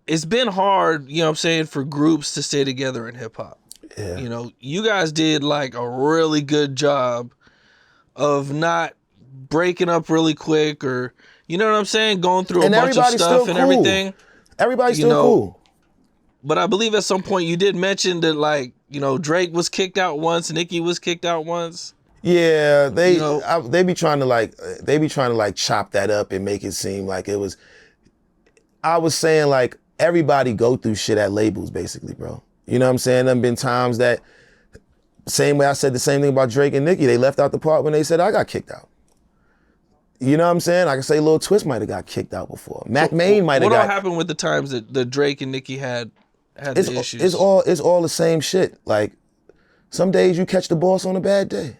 it's been hard, you know what I'm saying, for groups to stay together in hip hop. Yeah. You know, you guys did like a really good job of not breaking up really quick, or you know what I'm saying, going through And a bunch of everybody's still stuff and cool. everything. Everybody's You still know, cool. But I believe at some point you did mention that, like, you know, Drake was kicked out once, Nicki was kicked out once. Yeah, You know, they be trying to like chop that up and make it seem like it was. I was saying like everybody go through shit at labels basically, bro. You know what I'm saying? There've been times that same way I said the same thing about Drake and Nicki. They left out the part when they said I got kicked out. You know what I'm saying? I can say Lil Twist might have got kicked out before. Mac Main might have got. What all happened with the times that the Drake and Nicki had the issues? It's all the same shit. Like some days you catch the boss on a bad day.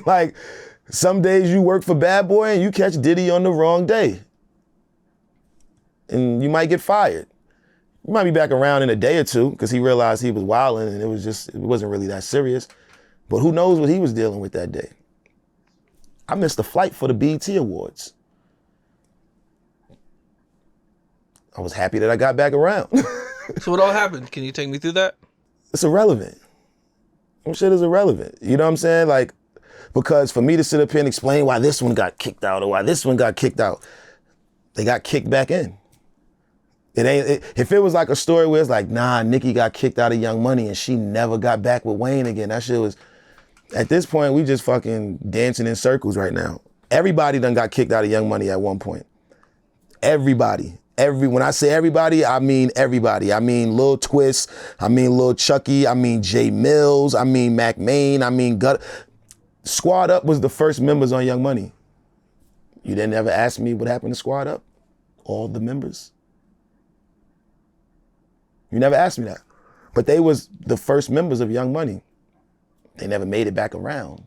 Like some days you work for Bad Boy and you catch Diddy on the wrong day. And you might get fired. You might be back around in a day or two because he realized he was wilding and it wasn't really that serious. But who knows what he was dealing with that day. I missed the flight for the BET Awards. I was happy that I got back around. So what all happened? Can you take me through that? It's irrelevant. Some shit is irrelevant. You know what I'm saying? Like, because for me to sit up here and explain why this one got kicked out or why this one got kicked out, they got kicked back in. If it was like a story where it's like, nah, Nicki got kicked out of Young Money and she never got back with Wayne again, that shit was, at this point, we just fucking dancing in circles right now. Everybody done got kicked out of Young Money at one point. Everybody. When I say everybody, I mean everybody. I mean Lil Twist, I mean Lil Chucky, I mean Jay Millz, I mean Mac Main, I mean Squad Up was the first members on Young Money. You didn't ever ask me what happened to Squad Up? All the members? You never asked me that. But they was the first members of Young Money. They never made it back around.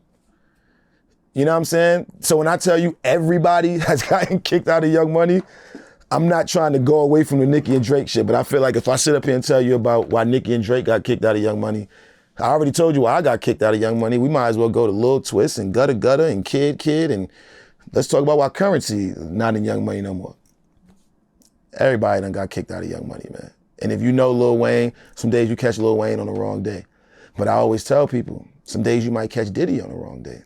You know what I'm saying? So when I tell you everybody has gotten kicked out of Young Money, I'm not trying to go away from the Nicki and Drake shit, but I feel like if I sit up here and tell you about why Nicki and Drake got kicked out of Young Money, I already told you why I got kicked out of Young Money. We might as well go to Lil Twist and Gutter Gutter and Kid and let's talk about why Currency not in Young Money no more. Everybody done got kicked out of Young Money, man. And if you know Lil Wayne, some days you catch Lil Wayne on the wrong day. But I always tell people, some days you might catch Diddy on the wrong day.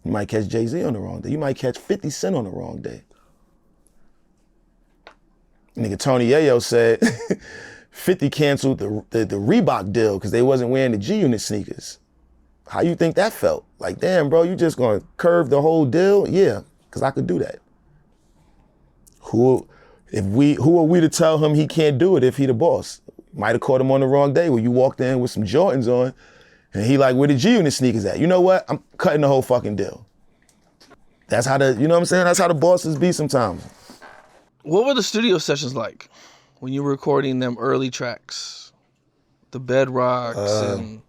You might catch Jay-Z on the wrong day. You might catch 50 Cent on the wrong day. Nigga Tony Yayo said 50 canceled the Reebok deal because they wasn't wearing the G-Unit sneakers. How you think that felt? Like, damn, bro, you just gonna curve the whole deal? Yeah, because I could do that. Who are we to tell him he can't do it if he the boss? Might have caught him on the wrong day where you walked in with some Jordans on and he like, where the G-Unit sneakers at? You know what? I'm cutting the whole fucking deal. That's how you know what I'm saying? That's how the bosses be sometimes. What were the studio sessions like when you were recording them early tracks? The Bedrocks and...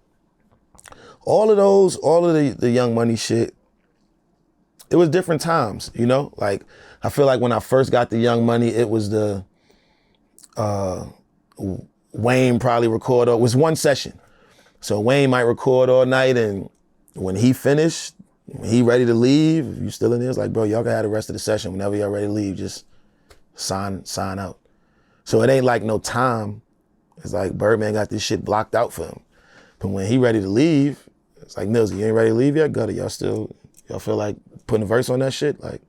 All of the Young Money shit, it was different times, you know? Like, I feel like when I first got the Young Money, it was the Wayne probably it was one session. So Wayne might record all night, and when he finished, when he ready to leave, if you still in there, it's like, bro, y'all can have the rest of the session. Whenever y'all ready to leave, just sign out. So it ain't like no time. It's like Birdman got this shit blocked out for him. But when he ready to leave, it's like, Millz, you ain't ready to leave yet? Gutter, y'all feel like putting a verse on that shit? Like,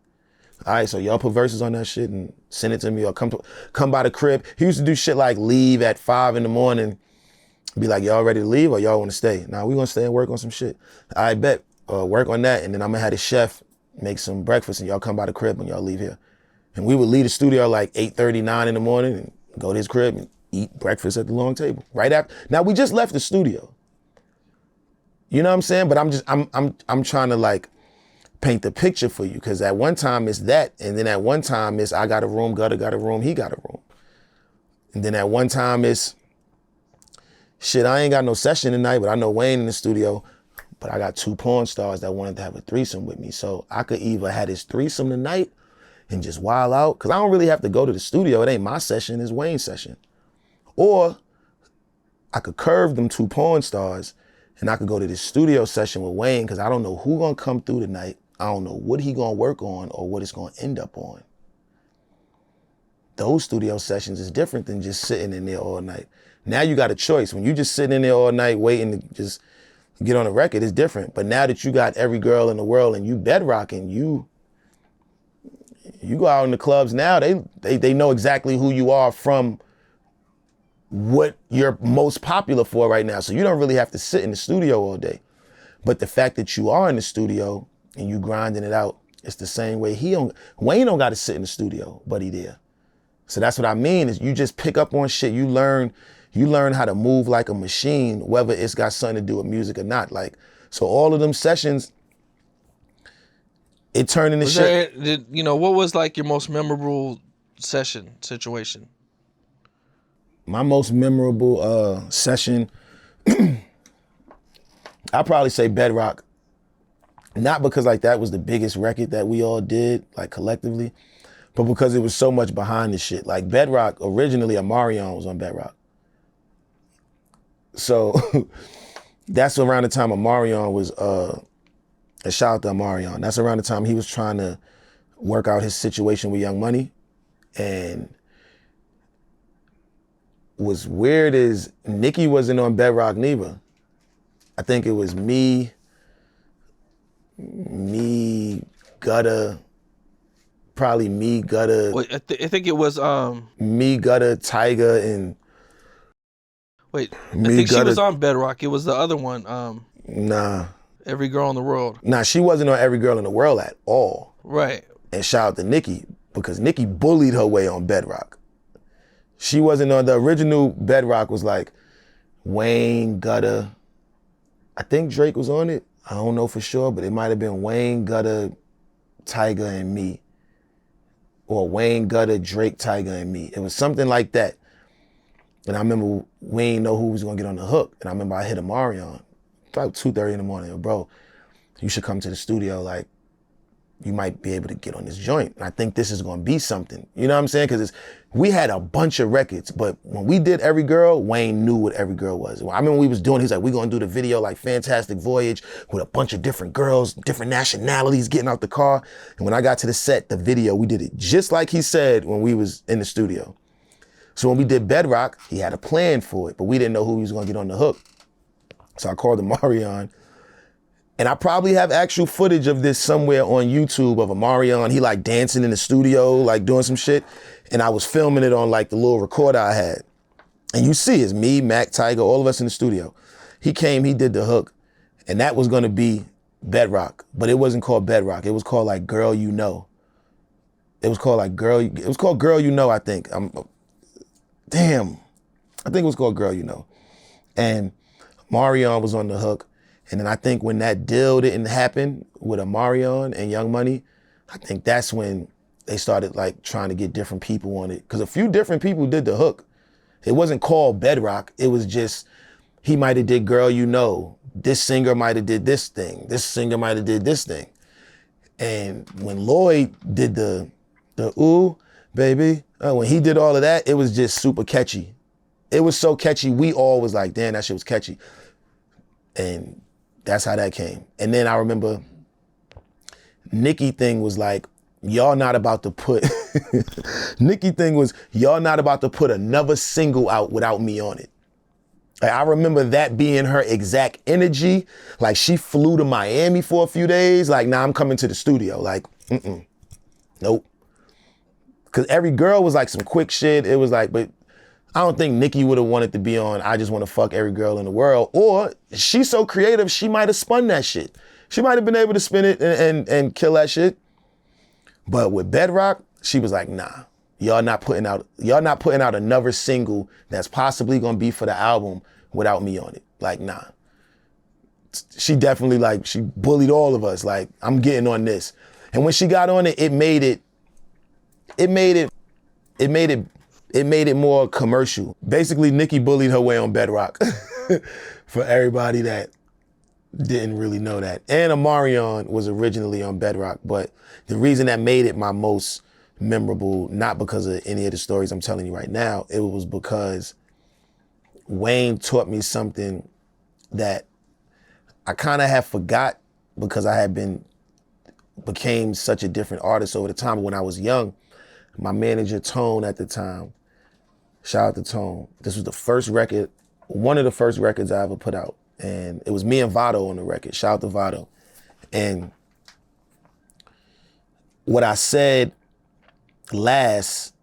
all right, so y'all put verses on that shit and send it to me or come by the crib. He used to do shit like leave at 5 a.m, be like, y'all ready to leave or y'all want to stay? Nah, we gonna stay and work on some shit. I bet, work on that, and then I'm gonna have the chef make some breakfast and y'all come by the crib when y'all leave here. And we would leave the studio like 8:30, 9 in the morning and go to his crib and eat breakfast at the long table. Right after. Now we just left the studio. You know what I'm saying? But I'm trying to like paint the picture for you, because at one time it's that, and then at one time it's I got a room, Gutter got a room, he got a room. And then at one time it's shit, I ain't got no session tonight, but I know Wayne in the studio, but I got 2 porn stars that wanted to have a threesome with me. So I could either have this threesome tonight and just wild out, because I don't really have to go to the studio. It ain't my session, it's Wayne's session. Or I could curve them 2 porn stars and I could go to this studio session with Wayne, because I don't know who gonna come through tonight. I don't know what he gonna work on or what it's gonna end up on. those studio sessions is different than just sitting in there all night. Now you got a choice. When you just sitting in there all night waiting to just get on a record, it's different. But now that you got every girl in the world and you bedrocking, you go out in the clubs now, they know exactly who you are from what you're most popular for right now. So you don't really have to sit in the studio all day. But the fact that you are in the studio and you grinding it out, it's the same way Wayne don't got to sit in the studio, but he there. So that's what I mean is you just pick up on shit. You learn how to move like a machine, whether it's got something to do with music or not. Like, so all of them sessions, it turned into shit. What was like your most memorable situation? My most memorable session, I'd probably say Bedrock. Not because like that was the biggest record that we all did, like collectively, but because it was so much behind the shit. Like Bedrock, originally Omarion was on Bedrock. So that's around the time Omarion was, a shout out to Omarion. That's around the time he was trying to work out his situation with Young Money. And what's weird is Nicki wasn't on Bedrock neither. I think it was me, Gutta, probably me, Gutta. Wait, I think it was me, Gutta, Tyga, and wait. I think she was on Bedrock. It was the other one. Nah. Every Girl in the World. Nah, she wasn't on Every Girl in the World at all. Right. And shout out to Nicki, because Nicki bullied her way on Bedrock. She wasn't on the original Bedrock. Was like Wayne, Gutta. I think Drake was on it. I don't know for sure, but it might have been Wayne, Gutta, Tyga, and me. Or Wayne, Gutta, Drake, Tyga, and me. It was something like that. And I remember we ain't know who was gonna get on the hook. And I remember I hit Omarion about 2:30 in the morning. Bro, you should come to the studio. Like, you might be able to get on this joint. And I think this is gonna be something. You know what I'm saying? Because we had a bunch of records, but when we did Every Girl, Wayne knew what Every Girl was. I remember we was doing, he's like, we gonna do the video like Fantastic Voyage with a bunch of different girls, different nationalities getting out the car. And when I got to the set, the video, we did it just like he said when we was in the studio. So when we did Bedrock, he had a plan for it, but we didn't know who he was gonna get on the hook. So I called Omarion, and I probably have actual footage of this somewhere on YouTube of Omarion. He like dancing in the studio, like doing some shit. And I was filming it on like the little recorder I had. And you see it's me, Mac, Tyga, all of us in the studio. He came, he did the hook, and that was gonna be Bedrock, but it wasn't called Bedrock. It was called like Girl You Know. It was called Girl You Know, I think. I think it was called Girl You Know. And Omarion was on the hook. And then I think when that deal didn't happen with Omarion and Young Money, I think that's when they started like trying to get different people on it. Because a few different people did the hook. It wasn't called Bedrock. It was just, he might have did Girl You Know. This singer might have did this thing. This singer might have did this thing. And when Lloyd did the ooh, baby, when he did all of that, it was just super catchy. It was so catchy, we all was like, damn, that shit was catchy. And that's how that came. And then I remember Nicki thing was like, y'all not about to put, Nicki thing was, y'all not about to put another single out without me on it. Like, I remember that being her exact energy. Like, she flew to Miami for a few days. Like, nah, I'm coming to the studio. Like, nope. Cause Every Girl was like some quick shit. It was like, but I don't think Nicki would have wanted to be on I Just Want to Fuck Every Girl in the World. Or she's so creative, she might have spun that shit. She might have been able to spin it and kill that shit. But with Bedrock, she was like, nah, y'all not putting out another single that's possibly gonna be for the album without me on it. Like, nah. She definitely like, she bullied all of us. Like, I'm getting on this. And when she got on it, it made it more commercial. Basically, Nicki bullied her way on Bedrock for everybody that didn't really know that. And Omarion was originally on Bedrock, but the reason that made it my most memorable, not because of any of the stories I'm telling you right now, it was because Wayne taught me something that I kind of have forgot because I had became such a different artist over the time. When I was young, my manager Tone at the time, shout out to Tone. This was the first record, one of the first records I ever put out. And it was me and Vado on the record. Shout out to Vado. And what I said last,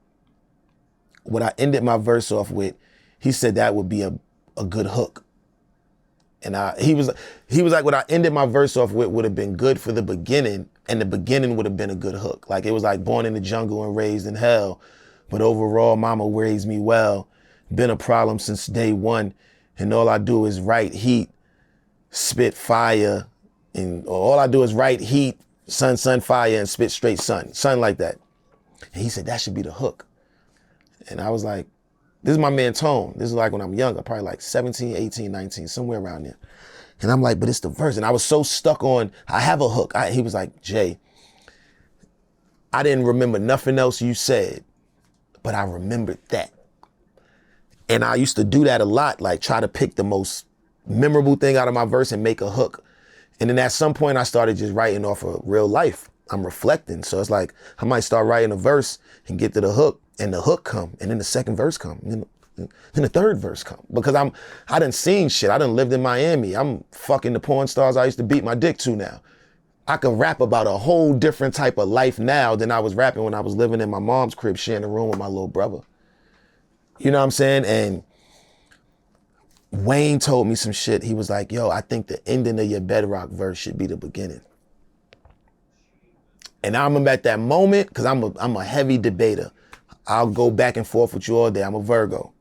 what I ended my verse off with, he said that would be a good hook. And he was like, what I ended my verse off with would have been good for the beginning, and the beginning would have been a good hook. Like it was like born in the jungle and raised in hell, but overall mama raised me well. Been a problem since day one, and all I do is write heat, spit fire, and all I do is write heat, sun, fire, and spit straight sun, something like that. And he said that should be the hook. And I was like, this is my man Tone. This is like when I'm younger, probably like 17, 18, 19, somewhere around there. And I'm like, but it's the verse. And I was so stuck on, I have a hook. He was like, Jay, I didn't remember nothing else you said, but I remembered that. And I used to do that a lot, like try to pick the most memorable thing out of my verse and make a hook. And then at some point I started just writing off of real life. I'm reflecting. So it's like, I might start writing a verse and get to the hook, and the hook come, and then the second verse come, and then the third verse come. Because I done seen shit. I done lived in Miami. I'm fucking the porn stars I used to beat my dick to now. I can rap about a whole different type of life now than I was rapping when I was living in my mom's crib, sharing a room with my little brother. You know what I'm saying? And Wayne told me some shit. He was like, yo, I think the ending of your Bedrock verse should be the beginning. And I remember at that moment, because I'm a heavy debater. I'll go back and forth with you all day. I'm a Virgo.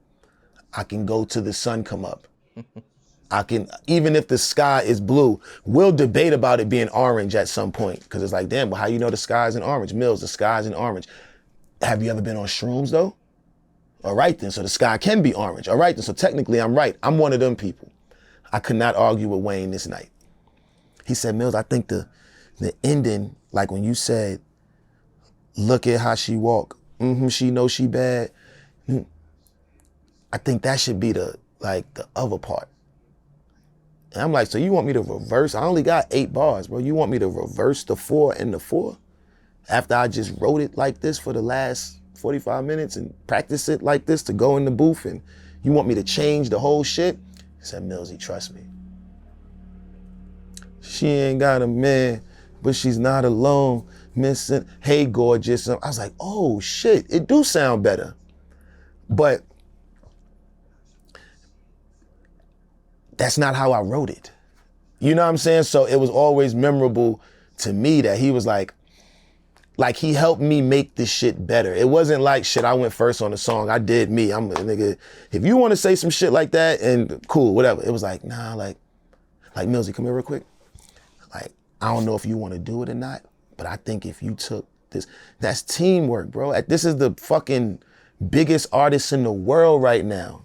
I can go till the sun come up. I can, even if the sky is blue, we'll debate about it being orange at some point. Because it's like, damn, but how you know the sky isn't orange? Millz, the sky isn't orange. Have you ever been on shrooms though? All right then, so the sky can be orange. All right then, so technically I'm right. I'm one of them people. I could not argue with Wayne this night. He said, Millz, I think the ending, like when you said, look at how she walk. She know she bad. I think that should be the other part. And I'm like, so you want me to reverse? I only got 8 bars, bro. You want me to reverse the 4 and the 4? After I just wrote it like this for the last 45 minutes and practice it like this to go in the booth, and you want me to change the whole shit? He said, Millsy, trust me. She ain't got a man, but she's not alone. Missing, hey, gorgeous. I was like, oh shit, it do sound better. But that's not how I wrote it. You know what I'm saying? So it was always memorable to me that he was like he helped me make this shit better. It wasn't like, shit, I went first on the song. I did me. I'm a nigga. If you want to say some shit like that, and cool, whatever. It was like, nah, like Millsy, come here real quick. Like, I don't know if you want to do it or not, but I think if you took this, that's teamwork, bro. This is the fucking biggest artist in the world right now.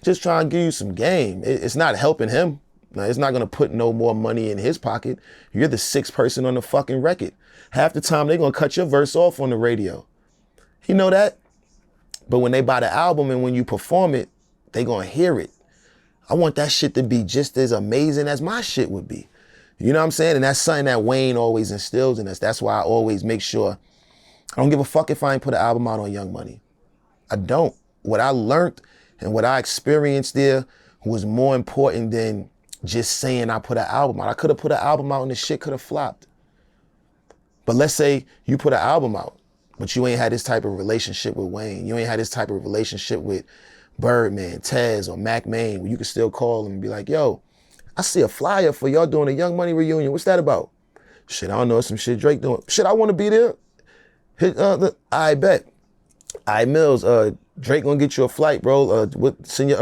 Just trying to give you some game. It's not helping him. Now, it's not gonna put no more money in his pocket. You're the 6th person on the fucking record. Half the time they gonna cut your verse off on the radio. You know that? But when they buy the album and when you perform it, they gonna hear it. I want that shit to be just as amazing as my shit would be. You know what I'm saying? And that's something that Wayne always instills in us. That's why I always make sure, I don't give a fuck if I ain't put an album out on Young Money. I don't. What I learned and what I experienced there was more important than just saying I put an album out. I could have put an album out and the shit could have flopped. But let's say you put an album out, but you ain't had this type of relationship with Wayne. You ain't had this type of relationship with Birdman, Tez, or Mac Maine, where you can still call them and be like, yo, I see a flyer for y'all doing a Young Money reunion. What's that about? Shit, I don't know. Some shit Drake doing. Shit, I want to be there. I bet. Millz, Drake gonna get you a flight, bro. Send you.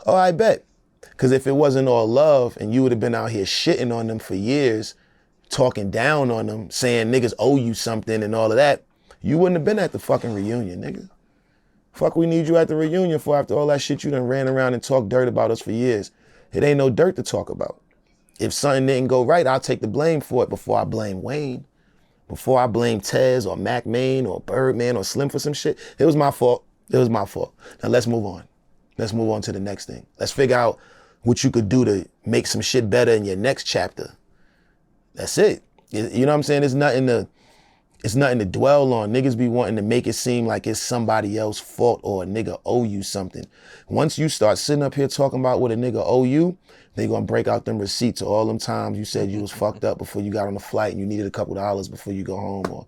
Oh, I bet. Because if it wasn't all love and you would have been out here shitting on them for years, talking down on them, saying niggas owe you something and all of that, you wouldn't have been at the fucking reunion, nigga. Fuck, we need you at the reunion for after all that shit you done ran around and talked dirt about us for years. It ain't no dirt to talk about. If something didn't go right, I'll take the blame for it before I blame Wayne. Before I blame Tez or Mac Maine or Birdman or Slim for some shit. It was my fault. It was my fault. Now let's move on. Let's move on to the next thing. Let's figure out what you could do to make some shit better in your next chapter. That's it. You know what I'm saying? There's nothing to It's nothing to dwell on. Niggas be wanting to make it seem like it's somebody else's fault or a nigga owe you something. Once you start sitting up here talking about what a nigga owe you, they gonna break out them receipts of all them times you said you was fucked up before you got on the flight and you needed a couple dollars before you go home, or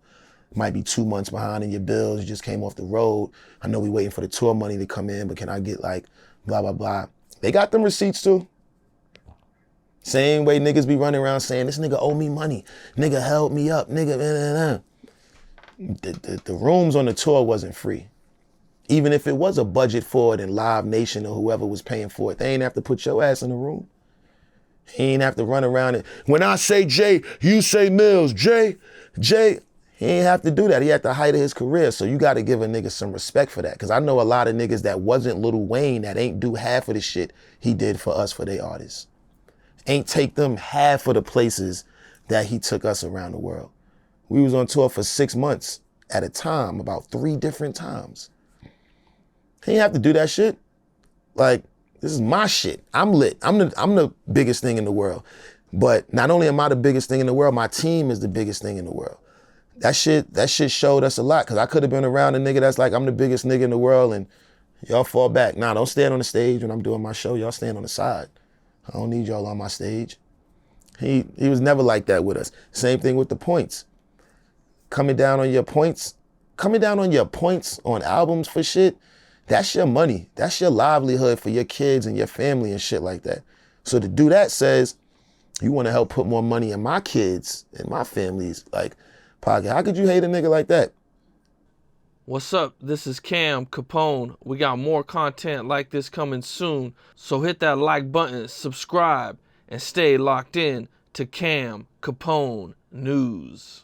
might be 2 months behind in your bills, you just came off the road. I know we waiting for the tour money to come in, but can I get like blah, blah, blah. They got them receipts too. Same way niggas be running around saying, this nigga owe me money. Nigga held me up, nigga, The rooms on the tour wasn't free. Even if it was a budget for it and Live Nation or whoever was paying for it, they ain't have to put your ass in the room. He ain't have to run around it. When I say Jay, you say Millz. Jay, he ain't have to do that. He at the height of his career. So you got to give a nigga some respect for that. Because I know a lot of niggas that wasn't Lil Wayne that ain't do half of the shit he did for us, for they artists. Ain't take them half of the places that he took us around the world. We was on tour for 6 months at a time, about 3 different times. He ain't have to do that shit. Like, this is my shit. I'm lit. I'm the biggest thing in the world. But not only am I the biggest thing in the world, my team is the biggest thing in the world. That shit showed us a lot, because I could have been around a nigga that's like, I'm the biggest nigga in the world, and y'all fall back. Nah, don't stand on the stage when I'm doing my show. Y'all stand on the side. I don't need y'all on my stage. He was never like that with us. Same thing with the points. Coming down on your points on albums for shit, that's your money. That's your livelihood for your kids and your family and shit like that. So to do that says, you want to help put more money in my kids and my family's like pocket. How could you hate a nigga like that? What's up? This is Capone. We got more content like this coming soon. So hit that like button, subscribe, and stay locked in to Capone News.